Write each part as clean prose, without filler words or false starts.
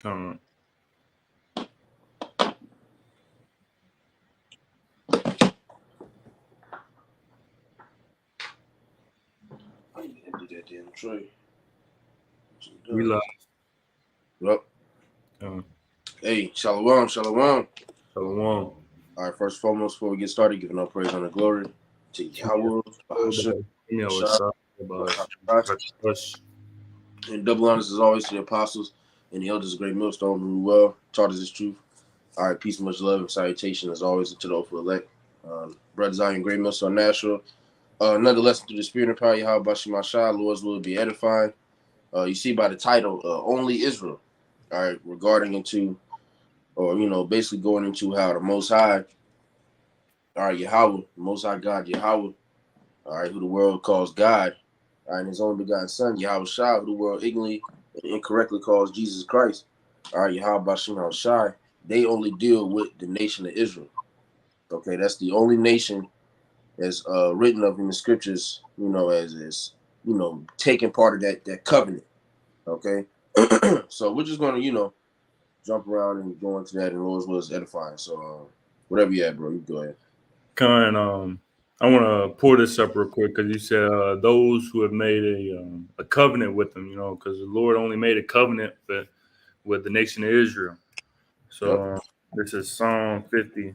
Come I need to do that damn tray. we love. Yep. Um, Hey, shalom, shalom. Shalom. All right, first and foremost, before we get started, giving all praise and glory to Yahweh, Bahasham, and double honors as always to the apostles and the elders of Great Millstone who well taught us this truth. All right, peace, much love, and salutation as always to the hopeful elect. Brother Zion, Great Millstone National. Another lesson through the spirit and power of Yahweh Bashim Ashah, Lord's will be edifying. You see by the title, Only Israel. All right, regarding into, or basically going into how the Most High, all right, Yahweh, the Most High God, Yahweh, all right, who the world calls God, all right, and his only begotten Son, Yahweh Shai, who the world ignorantly and incorrectly calls Jesus Christ, all right, Yahweh Bashim Shai, they only deal with the nation of Israel. Okay, that's the only nation that's written of in the scriptures, as taking part of that covenant. Okay, so we're just gonna jump around and go into that, and Lord's will is edifying. So whatever you have, bro, you go ahead. Con, I want to pull this up real quick because you said those who have made a covenant with them, because the Lord only made a covenant with the nation of Israel. Yep. So this is Psalm 50,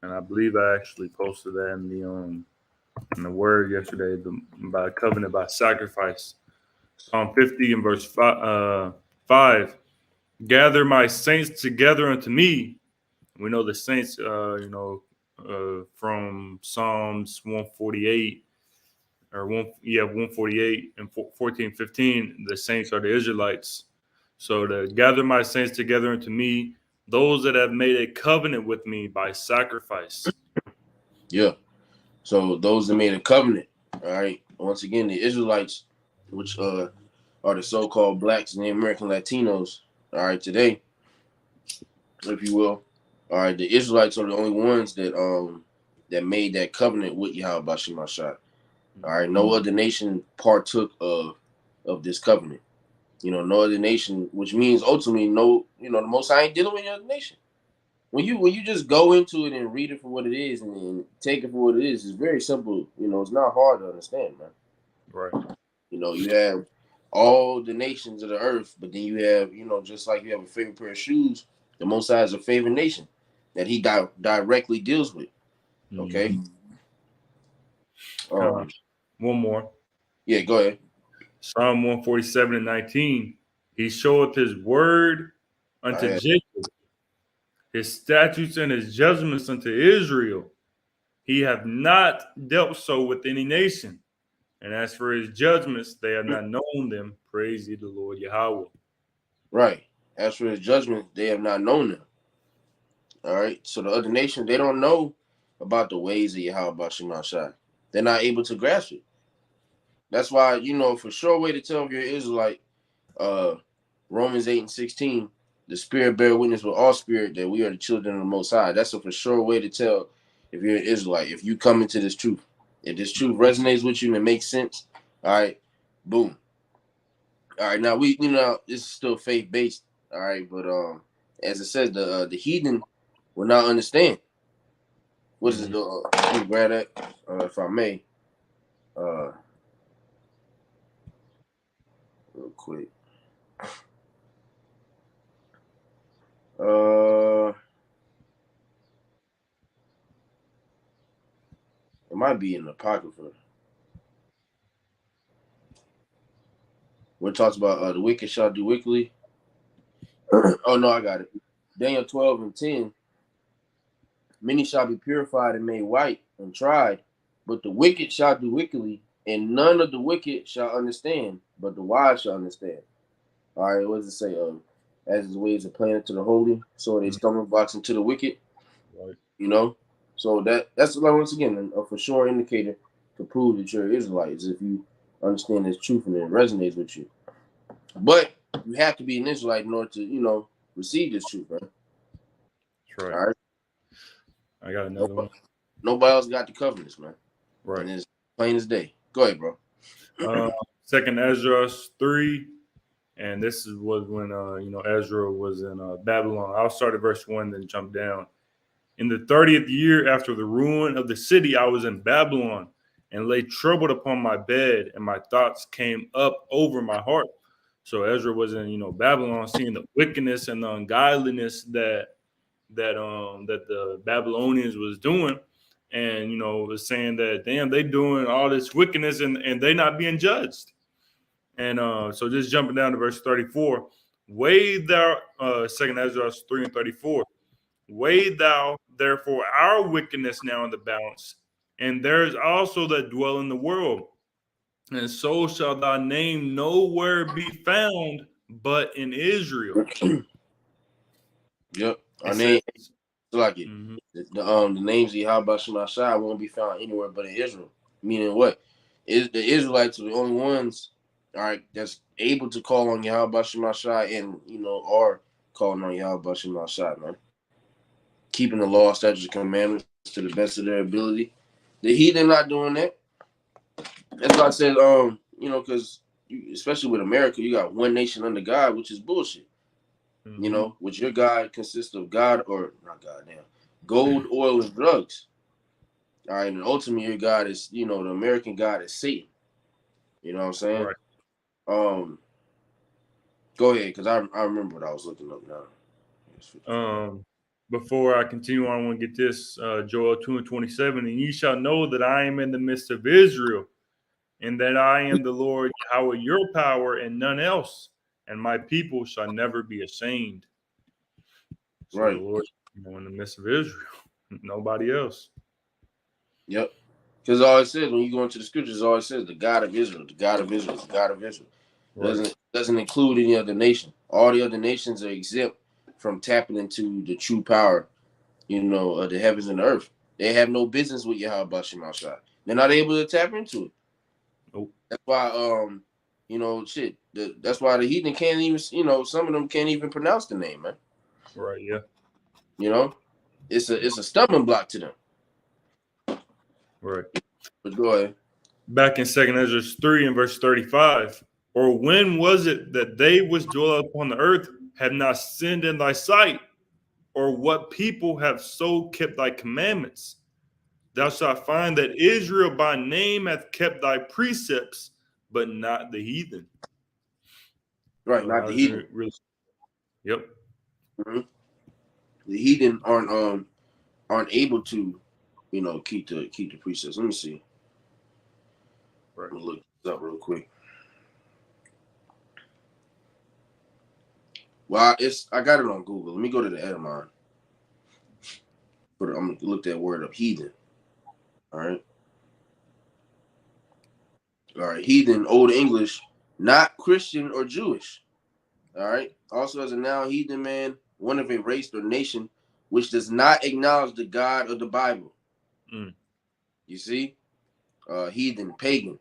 and I believe I actually posted that in the word yesterday by covenant by sacrifice. Psalm 50 and verse 5. Gather my saints together unto me. We know the saints, from Psalms 148 or 148 and 14, 15, the saints are the Israelites. So to gather my saints together unto me, those that have made a covenant with me by sacrifice. Yeah. So those that made a covenant, all right. Once again, the Israelites, which are the so-called blacks and the American Latinos, all right, today, if you will, all right, the Israelites are the only ones that made that covenant with Yahweh Bashim Ashah. All right, no other nation partook of this covenant. No other nation, which means ultimately the Most High ain't dealing with any other nation. When you just go into it and read it for what it is and take it for what it is, it's very simple. It's not hard to understand, man. Right. You have all the nations of the earth, but then you have, just like you have a favorite pair of shoes, the Most High is a favorite nation that He directly deals with. Okay. One more. Yeah, go ahead. Psalm 147 and 19. He showeth his word unto Jacob, his statutes and his judgments unto Israel. He hath not dealt so with any nation. And as for his judgments, they have not known them. Praise ye the Lord Yahweh. Right. As for his judgments, they have not known them. All right. So the other nations, they don't know about the ways of Yahweh Bashim Ashah. They're not able to grasp it. That's why, for sure way to tell if you're Israelite, Romans 8 and 16, the spirit bear witness with all spirit that we are the children of the Most High. That's a for sure way to tell if you're an Israelite, if you come into this truth. If this truth resonates with you and it makes sense, all right, boom. All right, now this is still faith based, all right, but as it says, the heathen will not understand. What is it? Let me grab that, if I may, real quick. It might be in the Apocrypha. Where it talks about the wicked shall do wickedly. Oh no, I got it. Daniel 12 and 10. Many shall be purified and made white and tried, but the wicked shall do wickedly, and none of the wicked shall understand, but the wise shall understand. All right, what does it say? As his ways are planted to the holy, so they stumbling blocks into the wicked. Right. So that's once again a for sure indicator to prove that you're an Israelite is if you understand this truth and it resonates with you. But you have to be an Israelite in order to receive this truth, man. That's right. All right. I got another one. Nobody else got the covenants, man. Right. And it's plain as day. Go ahead, bro. Second Ezra 3 And was when Ezra was in Babylon. I'll start at verse 1, then jump down. In the 30th year after the ruin of the city, I was in Babylon and lay troubled upon my bed, and my thoughts came up over my heart. So Ezra was in Babylon, seeing the wickedness and the ungodliness that the Babylonians was doing, and was saying that damn, they doing all this wickedness and they not being judged. And so just jumping down to verse 34, weigh thou, 2 Ezra 3 and 34, weigh thou therefore our wickedness now in the balance, and there is also that dwell in the world, and so shall thy name nowhere be found but in Israel. Yep. Our It name, says, like it. mhm. The names of Yahweh Shemashai won't be found anywhere but in Israel. Meaning what? Is the Israelites are the only ones, all right, that's able to call on Yahweh Shemashai and are calling on Yahweh Shemashai, man. Keeping the law, statutes, and commandments to the best of their ability. The heathen not doing that. That's why I said, because especially with America, you got one nation under God, which is bullshit. Mm-hmm. Which your God consists of God or not goddamn gold, oil, and drugs. All right, and ultimately your God is, the American God is Satan. You know what I'm saying? Right. Go ahead, because I remember what I was looking up now. Before I continue on, I want to get this, Joel 2 and 27, and ye shall know that I am in the midst of Israel, and that I am the Lord Yahweh, your power, and none else, and my people shall never be ashamed. So Right. the Lord, in the midst of Israel, nobody else. Yep. Because all it says when you go into the scriptures, it always says the God of Israel, the God of Israel, the God of Israel. Right. Doesn't include any other nation. All the other nations are exempt from tapping into the true power, of the heavens and the earth. They have no business with Yahweh Shemashai. They're not able to tap into it. Nope. That's why, that's why the heathen can't even, some of them can't even pronounce the name, man. Right. Yeah. It's a stumbling block to them. Right. But go ahead. Back in 2 Ezra 3 and verse 35, or when was it that they which dwell upon the earth have not sinned in thy sight? Or what people have so kept thy commandments? Thou shalt find that Israel by name hath kept thy precepts, but not the heathen. Right, So not the heathen. really, yep. Mm-hmm. The heathen aren't able to, keep the precepts. Let me see. Right. Let me look this up real quick. Well, I got it on Google. Let me go to the Edamon. I'm gonna look that word up, heathen. All right. All right, heathen, Old English, not Christian or Jewish. All right. Also, as a noun, heathen man, one of a race or nation which does not acknowledge the God of the Bible. Mm. You see, heathen, pagan.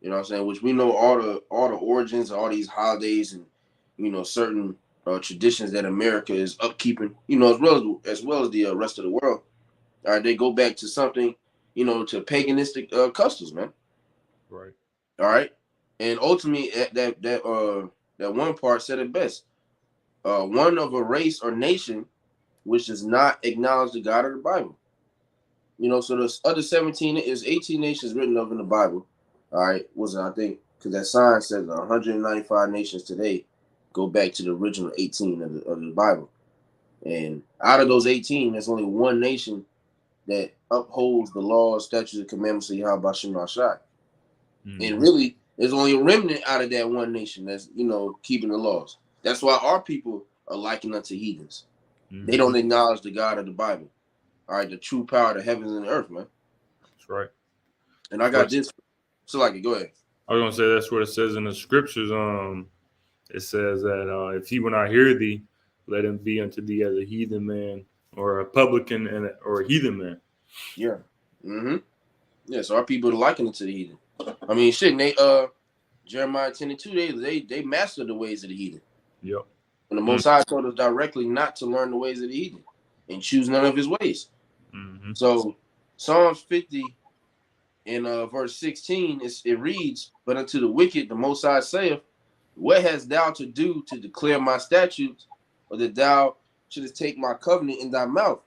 You know what I'm saying? Which we know all the origins, all these holidays, and certain traditions that America is upkeeping. As well as the rest of the world. All right, they go back to something, to paganistic customs, man. Right. All right, and ultimately that one part said it best. One of a race or nation which does not acknowledge the God of the Bible. So there's other 18 nations written of in the Bible. All right, I think because that sign says 195 nations today go back to the original 18 of the Bible, and out of those 18, there's only one nation that upholds the laws, statutes, and commandments of Yahweh Shemashai. Mm-hmm. And really, there's only a remnant out of that one nation that's keeping the laws. That's why our people are likened unto heathens. Mm-hmm. They don't acknowledge the God of the Bible. All right, the true power of the heavens and the earth, man. That's right. And I got this. So, go ahead. I was gonna say that's what it says in the scriptures. It says that if he will not hear thee, let him be unto thee as a heathen man, or a publican, or a heathen man. Yeah. Mm-hmm. Yeah. So our people are likened to the heathen. I mean, shit. They Jeremiah 10:2. They master the ways of the heathen. Yep. And the Most High told us directly not to learn the ways of the heathen and choose none of his ways. Mm-hmm. So Psalms 50 in verse 16, it reads, "But unto the wicked the Most High saith, What hast thou to do to declare my statutes, or that thou shouldest take my covenant in thy mouth?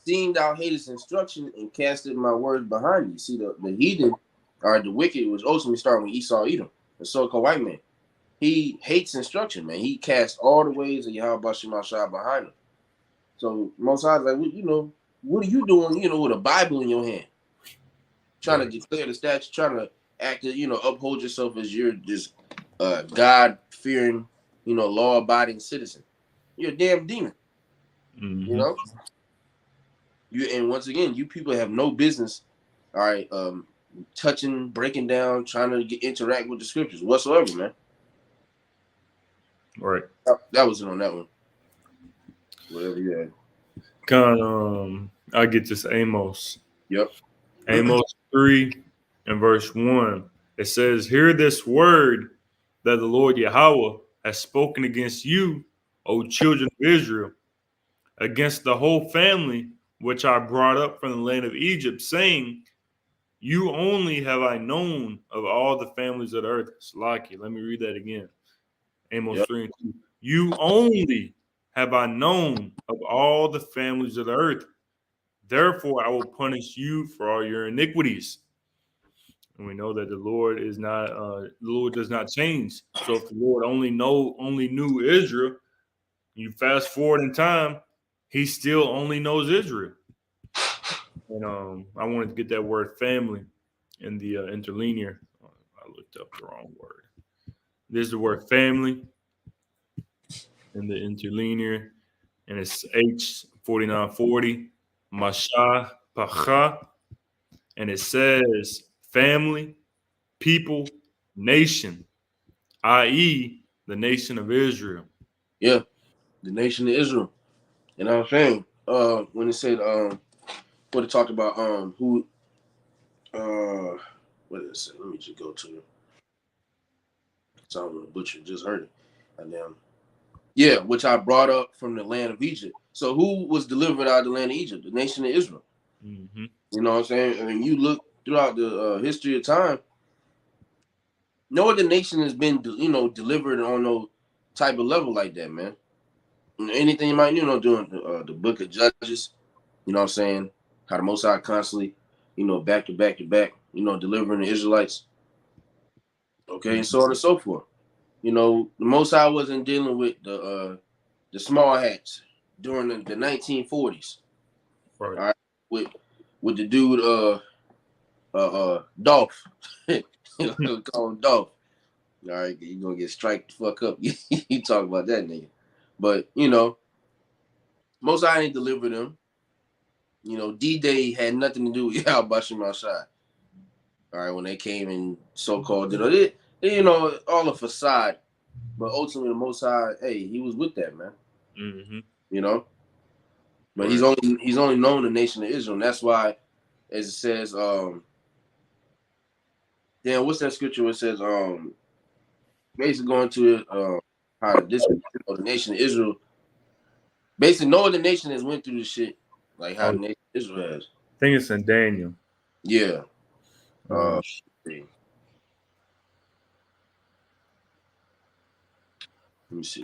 Seeing thou hatest instruction and castest my words behind thee. See, the heathen, or the wicked, was ultimately starting with Esau Edom, the so-called white man. He hates instruction, man. He casts all the ways of Yahweh Shemashah behind him. So Most High, like, what are you doing, with a Bible in your hand? Trying to declare the statute, trying to act, uphold yourself as you're this God-fearing, law-abiding citizen. You're a damn demon. Mm-hmm. And once again, you people have no business, all right, touching, breaking down, trying to interact with the scriptures whatsoever, man. Right. That was it on that one. Whatever you had. I get this Amos. Yep. Amos 3 and verse 1. It says, "Hear this word that the Lord Yahweh has spoken against you, O children of Israel, against the whole family which I brought up from the land of Egypt, saying, you only have I known of all the families of the earth." Salaki, let me read that again. Amos 3 and 2. "You only have I known of all the families of the earth. Therefore, I will punish you for all your iniquities." And we know that the Lord is not, the Lord does not change. So if the Lord only knew Israel, you fast forward in time, he still only knows Israel. And I wanted to get that word family in the interlinear. I looked up the wrong word. There's the word family in the interlinear, and it's H4940, Mashah Pacha, and it says family, people, nation, i.e., the nation of Israel. Yeah, the nation of Israel. You know what I'm saying? When it said, what it talked about, what did it say? Let me just go to it. Solomon the Butcher just heard it. And then, yeah, which I brought up from the land of Egypt. So who was delivered out of the land of Egypt? The nation of Israel. Mm-hmm. You know what I'm saying? I mean, you look throughout the history of time, no other nation has been, delivered on no type of level like that, man. Anything you might, doing the book of Judges, you know what I'm saying? How the Most High constantly, back to back to back, delivering the Israelites. Okay, and so on and so forth. The Most High wasn't dealing with the small hats during the 1940s. Right. All right, with the dude Dolph. Call him Dolph. All right, you're gonna get striked the fuck up. You talk about that nigga. But Most High ain't delivered them. D-Day had nothing to do with Yahweh Shemashah. All right, when they came and so-called, all a facade. But ultimately, the Most High, hey, he was with that, man. Mm-hmm. But right. he's only known the nation of Israel, and that's why, as it says, what's that scripture where it says, basically going to how the nation of Israel, basically no other nation has went through this shit like how the nation of Israel has. I think it's in Daniel. Yeah. Let me see.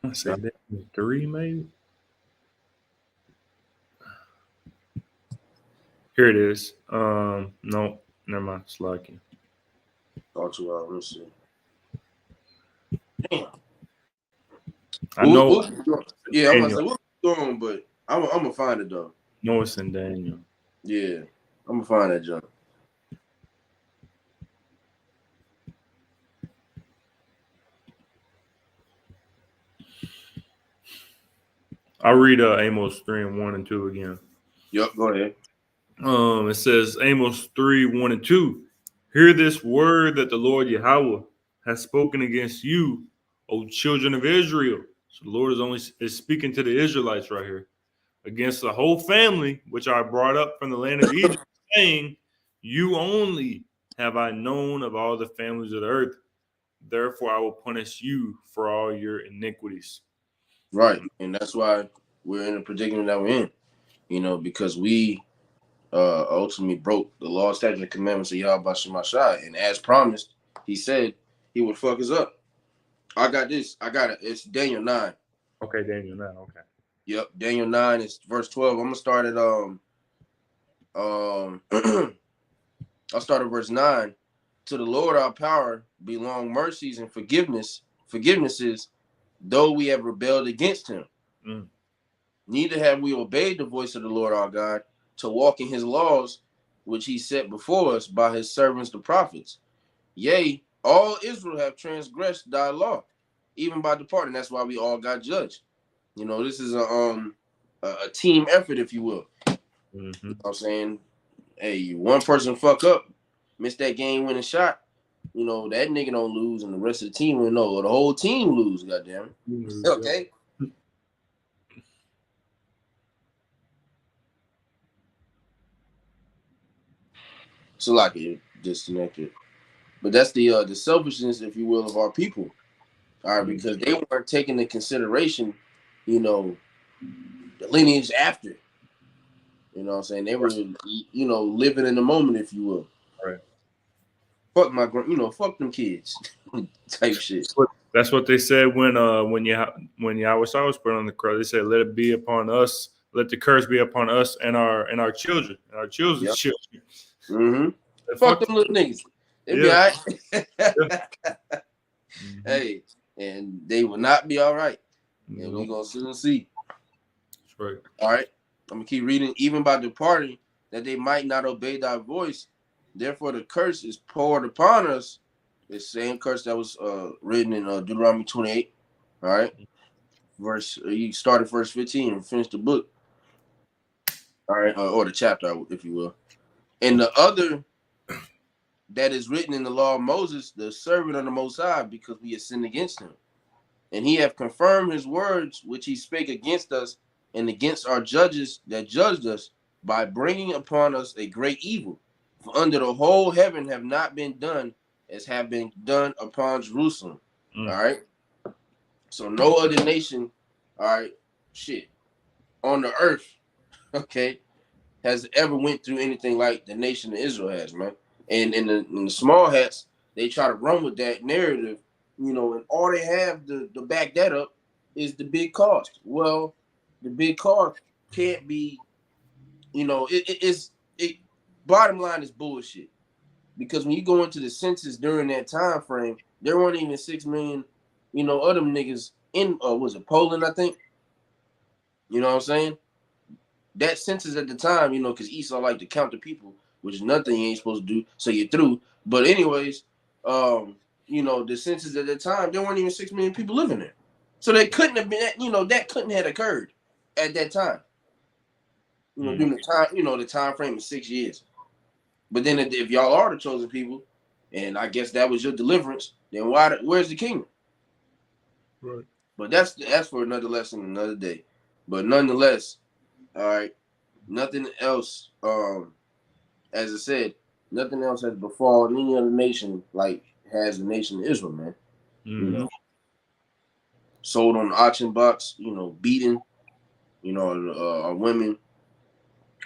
I say that 3, maybe. Here it is. No, never mind. Slacking. Let me see. Damn. I know. Yeah, I'm gonna say what's going on, but I'm gonna find it though. No, it's in Daniel. Yeah, I'm gonna find that junk. I'll read Amos 3 and 1 and 2 again. Yep, go ahead. It says Amos 3, 1 and 2. "Hear this word that the Lord Yahweh has spoken against you, O children of Israel." So the Lord is speaking to the Israelites right here. "Against the whole family which I brought up from the land of Egypt, saying, you only have I known of all the families of the earth. Therefore, I will punish you for all your iniquities. Right. And that's why we're in the predicament that we're in, you know, because we ultimately broke the law, statutes, and commandments of Yahweh Shemashai. And as promised, he said he would fuck us up. I got this. I got it. It's Daniel 9. Okay, Daniel 9. Okay. Yep. Daniel 9 is verse 12. I'm gonna start at I'll start at verse 9. To the Lord our power belong mercies and forgivenesses, though we have rebelled against him. Mm. Neither have we obeyed the voice of the Lord our God to walk in his laws, which he set before us by his servants the prophets. Yea, all Israel have transgressed thy law, even by departing. That's why we all got judged. You know, this is a team effort, if you will. Mm-hmm. You know what I'm saying? Hey, one person fuck up, miss that game winning shot, you know, that nigga don't lose and the rest of the team will know, or the whole team lose, goddamn. Mm-hmm. Okay. So like it disconnected. But that's the selfishness, if you will, of our people. All right, because they weren't taking into consideration, you know, the lineage after. You know what I'm saying? They were, you know, living in the moment, if you will. Right. Fuck fuck them kids, type shit. That's what they said when Yahweh was put on the cross. They said, "Let it be upon us. Let the curse be upon us and our children, and our children's children." Mm-hmm. Fuck them little niggas. They be all right. Mm-hmm. Hey, and they will not be all right. And we're gonna soon see. That's right. All right. I'm gonna keep reading. Even by departing, that they might not obey thy voice. Therefore, the curse is poured upon us. The same curse that was written in Deuteronomy 28. All right. You started verse 15 and finished the book. All right, or the chapter, if you will. And the other that is written in the law of Moses, the servant of the Most High, because we have sinned against him. And he hath confirmed his words, which he spake against us and against our judges that judged us, by bringing upon us a great evil. For under the whole heaven have not been done as have been done upon Jerusalem. All right. So no other nation, all right, shit, on the earth, okay, has ever went through anything like the nation of Israel has, man. And in the small hats, they try to run with that narrative, you know, and all they have to back that up is the big cost. Well, the big cost can't be, you know, it bottom line is bullshit. Because when you go into the census during that time frame, there weren't even 6 million, you know, other niggas in was it Poland, I think? You know what I'm saying? That census at the time, you know, because Esau like to count the people, which is nothing you ain't supposed to do, so you're through. But anyways, you know, the census at the time, there weren't even 6 million people living there. So they couldn't have been, you know, that couldn't have occurred at that time. You know, during the time, you know, the time frame is 6 years. But then if y'all are the chosen people, and I guess that was your deliverance, then where's the kingdom? Right. But that's for another lesson, another day. But nonetheless, all right, nothing else, as I said, nothing else has befallen any other nation like has the nation of Israel, man. Mm-hmm. You know, sold on the auction box, you know, beaten, you know, our women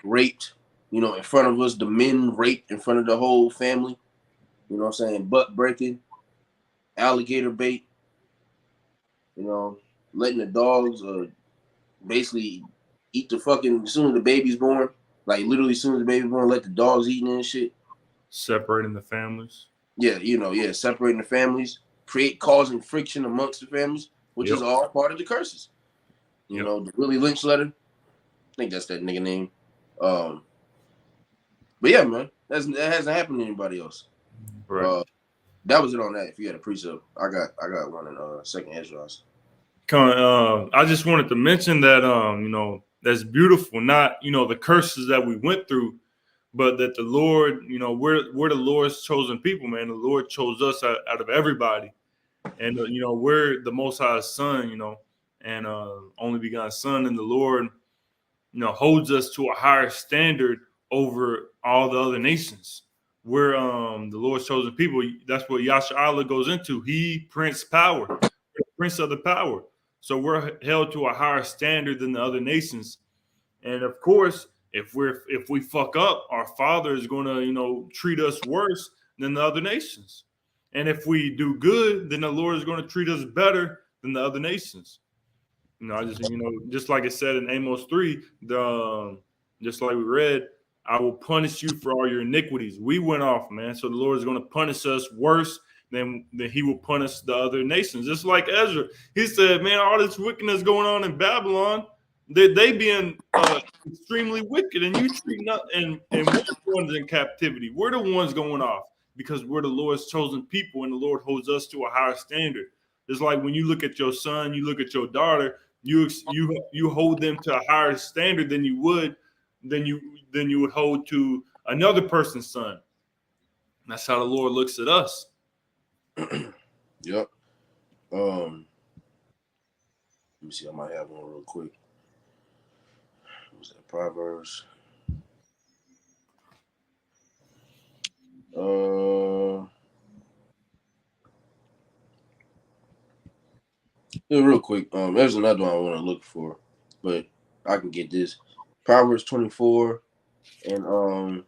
raped, you know, in front of us, the men raped in front of the whole family, you know what I'm saying, butt breaking, alligator bait, you know, letting the dogs basically eat the fucking, as soon as the baby's born, like literally as soon as the baby's born, let the dogs eating and shit. Separating the families. Yeah, you know, separating the families, causing friction amongst the families, which is all part of the curses. You know, the Willie Lynch letter. I think that's that nigga name. But yeah, man, that hasn't happened to anybody else. Right. That was it on that. If you had a precept, I got one in Second Esdras. I just wanted to mention that you know, that's beautiful. Not, you know, the curses that we went through, but that the Lord, you know, we're the Lord's chosen people, man. The Lord chose us out of everybody, and you know, we're the Most High's son, you know, and only begotten Son, and the Lord, you know, holds us to a higher standard over all the other nations. we're the Lord's chosen people. That's what Yasha'Allah goes into. He Prince power, Prince of the power. So we're held to a higher standard than the other nations. And of course, if we fuck up, our Father is going to treat us worse than the other nations. And if we do good, then the Lord is going to treat us better than the other nations. I just like it said in Amos 3, just like we read, I will punish you for all your iniquities. We went off, man. So the Lord is going to punish us worse than he will punish the other nations. Just like Ezra. He said, man, all this wickedness going on in Babylon, they being extremely wicked, and you treat not and we're the ones in captivity. We're the ones going off because we're the Lord's chosen people, and the Lord holds us to a higher standard. It's like when you look at your son, you look at your daughter, you hold them to a higher standard than you would hold to another person's son. That's how the Lord looks at us. Yep. Let me see. I might have one real quick. What was that? Proverbs. Yeah, real quick. There's another one I want to look for, but I can get this. Proverbs 24, and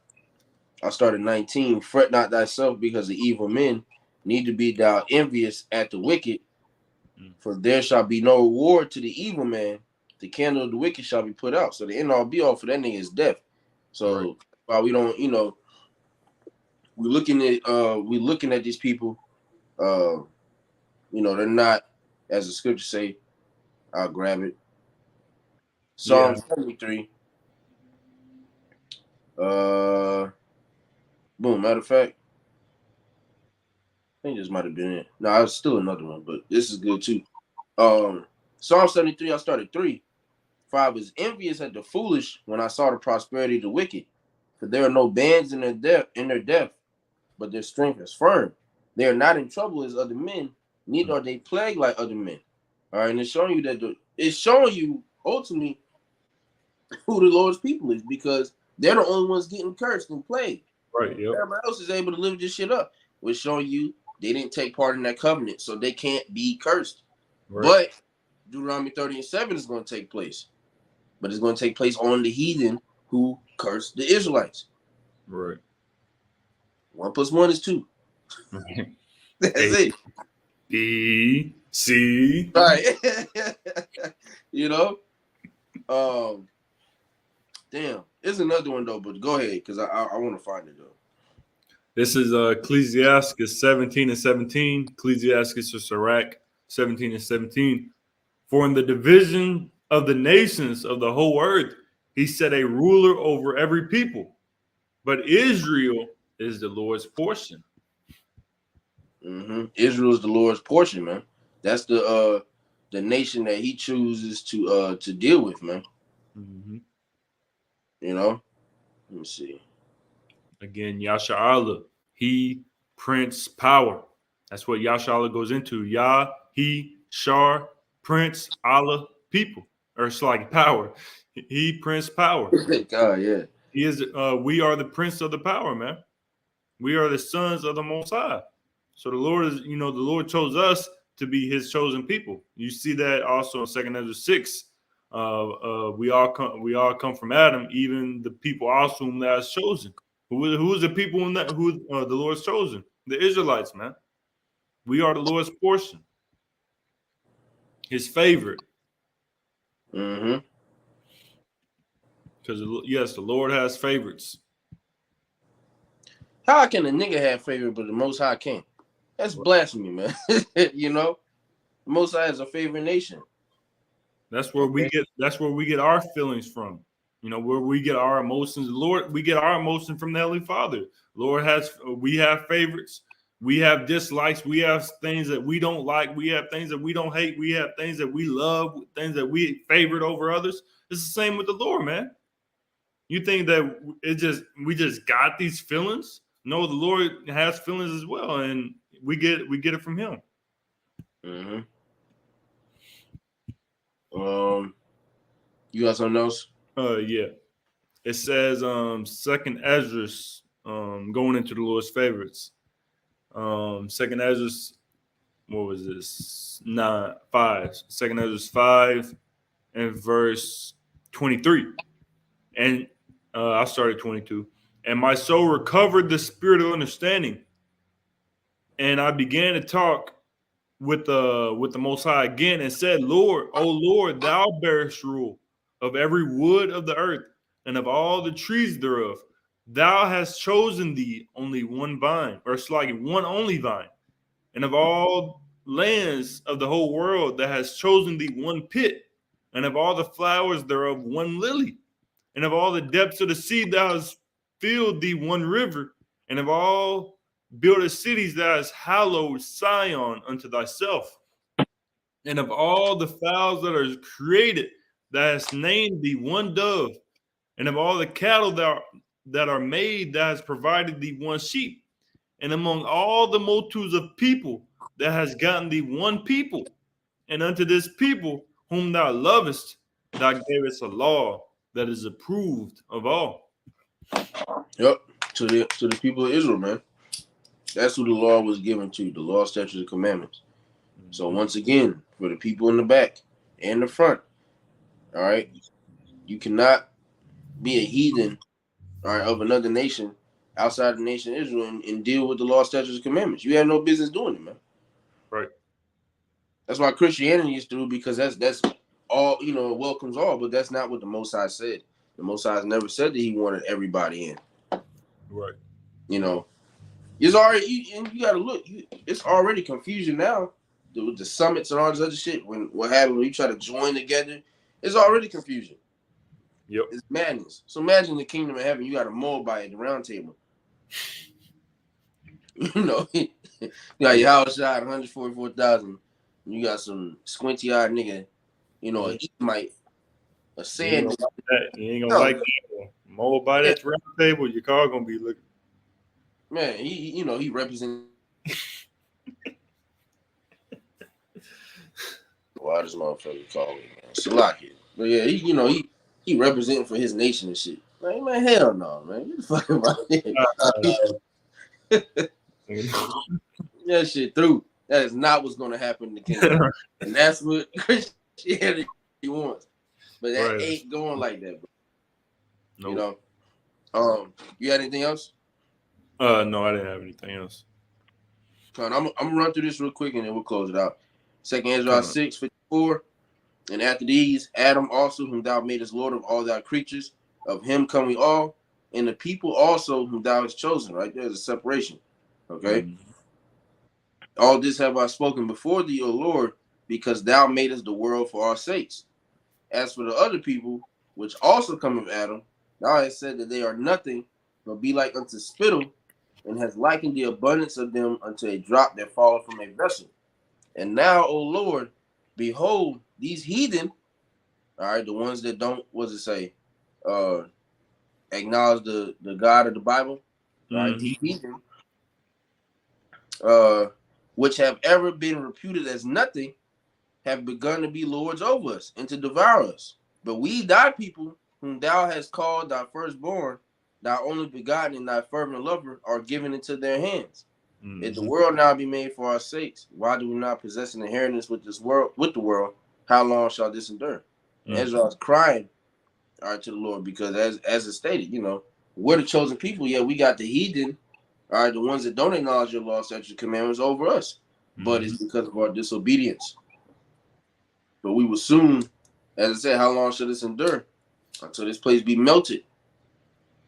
I started 19. Fret not thyself because of evil men, neither be thou envious at the wicked, for there shall be no reward to the evil man. The candle of the wicked shall be put out. So the end all be all for that nigga is death. So while we don't, we're looking at these people, they're not, as the scriptures say. I'll grab it. Psalm 73. Boom. Matter of fact, I think this might have been it. No, it's still another one, but this is good too. Psalm 73, I started 3. For I was envious at the foolish when I saw the prosperity of the wicked. For there are no bands in their death, but their strength is firm. They are not in trouble as other men, neither are they plagued like other men. All right, and it's showing you that it's showing you ultimately who the Lord's people is, because they're the only ones getting cursed and plagued. Right. Yep. Everybody else is able to live this shit up, which showing you they didn't take part in that covenant, so they can't be cursed. Right. But Deuteronomy 30:7 is going to take place. But it's going to take place on the heathen who cursed the Israelites. Right. 1 + 1 is 2. That's it. B, C. Right. Damn. There's another one, though, but go ahead, because I want to find it, though. This is Ecclesiastes 17:17. Ecclesiastes or Sirach 17:17. For in the division of the nations of the whole earth, he set a ruler over every people. But Israel is the Lord's portion. Mm-hmm. Israel is the Lord's portion, man. That's the nation that he chooses to deal with, man. Mm-hmm. Let me see. Again, Yasha'Allah, he Prince power. That's what Yasha'Allah goes into. Yah, he, Shar, Prince, Allah, people. Or it's like power. He Prince power. God, yeah. He is. We are the Prince of the power, man. We are the sons of the Most High. So the Lord is, the Lord chose us to be His chosen people. You see that also in 2 Ezra 6. We all come from Adam, even the people also whom that is chosen. Who is the people in that who the Lord's chosen? The Israelites, man. We are the Lord's portion, His favorite. Mm-hmm. Because yes, the Lord has favorites. How can a nigga have favorite, but the Most High can't? That's blasphemy, man. The Most High is a favorite nation. That's where we get our feelings from. Where we get our emotions. Lord, we get our emotion from the Heavenly Father. Lord we have favorites. We have dislikes. We have things that we don't like. We have things that we don't hate. We have things that we love, things that we favorite over others. It's the same with the Lord, man. You think that we just got these feelings? No, the Lord has feelings as well, and we get it from Him. Mm-hmm. You got something else? Yeah. It says 2 Ezra going into the Lord's favorites. Second Ezra, what was this? 5. Second Ezra 5 and verse 23. And I started 22. And my soul recovered the spirit of understanding. And I began to talk with the Most High again and said, Lord, O Lord, thou bearest rule of every wood of the earth and of all the trees thereof. Thou hast chosen thee only one vine, or slightly one only vine, and of all lands of the whole world that has chosen thee one pit, and of all the flowers thereof one lily, and of all the depths of the sea thou hast filled thee one river, and of all builded cities thou hast hallowed Sion unto thyself, and of all the fowls that are created thou hast named thee one dove, and of all the cattle that are made thou hast provided thee one sheep, and among all the multitudes of people that has gotten thee one people, and unto this people whom thou lovest, thou gavest a law that is approved of all. Yep, to the people of Israel, man. That's who the law was given to, the law, statutes, and commandments. So once again, for the people in the back and the front, all right, you cannot be a heathen, all right, of another nation outside the nation of Israel and deal with the law, statutes, and commandments. You have no business doing it, man. Right. That's why Christianity is through, because that's all, you know, it welcomes all, but that's not what the Most High said. The Most High never said that he wanted everybody in. Right. You know, it's already, and you got to look, it's already confusion now with the summits and all this other shit. What happened when you try to join together, it's already confusion. Yep. It's madness. So imagine the kingdom of heaven, you got a Moabite at the round table. You know, you got your house shot 144,000. You got some squinty eyed nigga, you know, an Edomite, a sand. You ain't gonna like that. Moabite at the round table, your car gonna be looking. Man, he represents. Why this motherfucker call me, man? Salaki. But yeah, he representing for his nation and shit. Like, man, hell no, man. Get the fuck out here. That shit through. That is not what's gonna happen in the kingdom. And that's what Christianity wants. But that ain't going like that, bro. Nope. You know. You had anything else? No, I didn't have anything else. I'm gonna run through this real quick and then we'll close it out. 2 Ezra 6:54. And after these, Adam also, whom thou madest Lord of all thy creatures, of him come we all, and the people also whom thou hast chosen. Right? There's a separation. Okay. Mm-hmm. All this have I spoken before thee, O Lord, because thou madest the world for our sakes. As for the other people, which also come of Adam, thou hast said that they are nothing, but be like unto spittle, and has likened the abundance of them unto a drop that falleth from a vessel. And now, O Lord, behold, these heathen, all right, the ones that don't, what's it say, acknowledge the God of the Bible, right? These heathen, which have ever been reputed as nothing, have begun to be lords over us and to devour us. But we, thy people, whom thou hast called thy firstborn, thy only begotten and thy fervent lover, are given into their hands. Mm-hmm. If the world now be made for our sakes, why do we not possess an inheritance with the world? How long shall this endure? Mm-hmm. Ezra was crying, all right, to the Lord, because as it stated, you know, we're the chosen people. Yeah, we got the heathen, all right, the ones that don't acknowledge your law, statutes, commandments over us. Mm-hmm. But it's because of our disobedience. But we will soon, as I said, how long shall this endure? Until this place be melted.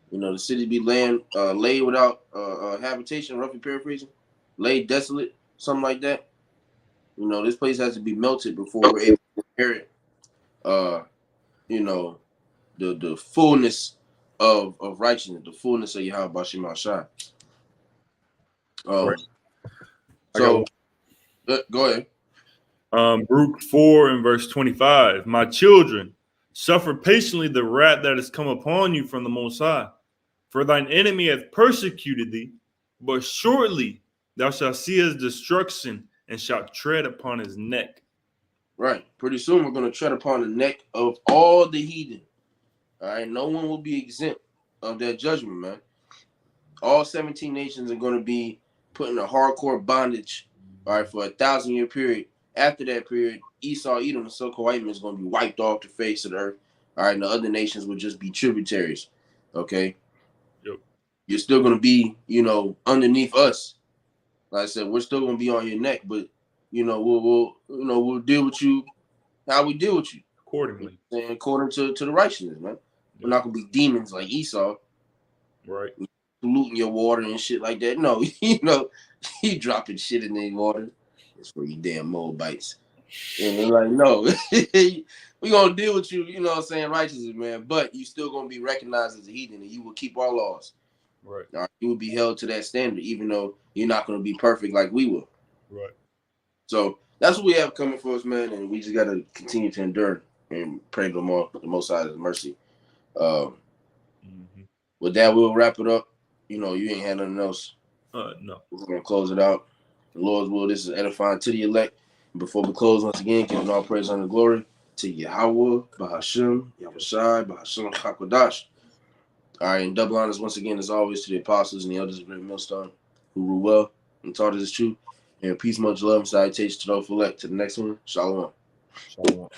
You know, the city be laid without habitation, roughly paraphrasing, laid desolate, something like that. You know, this place has to be melted before we're able to inherit, you know, the fullness of righteousness, the fullness of Yahweh Bashim Ashai. Right. So, go ahead. Baruch 4 and verse 25. My children, suffer patiently the wrath that has come upon you from the Most High. For thine enemy hath persecuted thee, but shortly thou shalt see his destruction and shalt tread upon his neck. Right. Pretty soon we're going to tread upon the neck of all the heathen. All right. No one will be exempt of that judgment, man. all 17 nations are going to be put in a hardcore bondage, all right, for a 1,000-year period. After that period, Esau, Edom, and so-called is going to be wiped off the face of the earth. All right, and the other nations will just be tributaries. Okay. Yep. You're still going to be, underneath us. Like I said, we're still going to be on your neck, but we'll deal with you how we deal with you accordingly, and according to the righteousness, man. Yep. We're not going to be demons like Esau, right? Polluting your water and shit like that. No, you dropping shit in the water. It's for you damn Moabites. And they're like, no, we gonna deal with you, righteously, man. But you still gonna be recognized as a heathen, and you will keep our laws. Right. All right? You will be held to that standard, even though you're not gonna be perfect like we will. Right. So that's what we have coming for us, man. And we just gotta continue to endure and pray to the Most High's mercy. With that, we'll wrap it up. You ain't had nothing else. No. We're gonna close it out. The Lord's will. This is edifying to the elect. Before we close, once again, giving all praise and glory to Yahweh, Bahashim, Yahushai, Bahashim, Hakodash. All right, and double honors once again, as always, to the apostles and the elders of Great Millstone who rule well and taught us the truth. And peace, much love, and salutations to those elect. To the next one, Shalom. Shalom.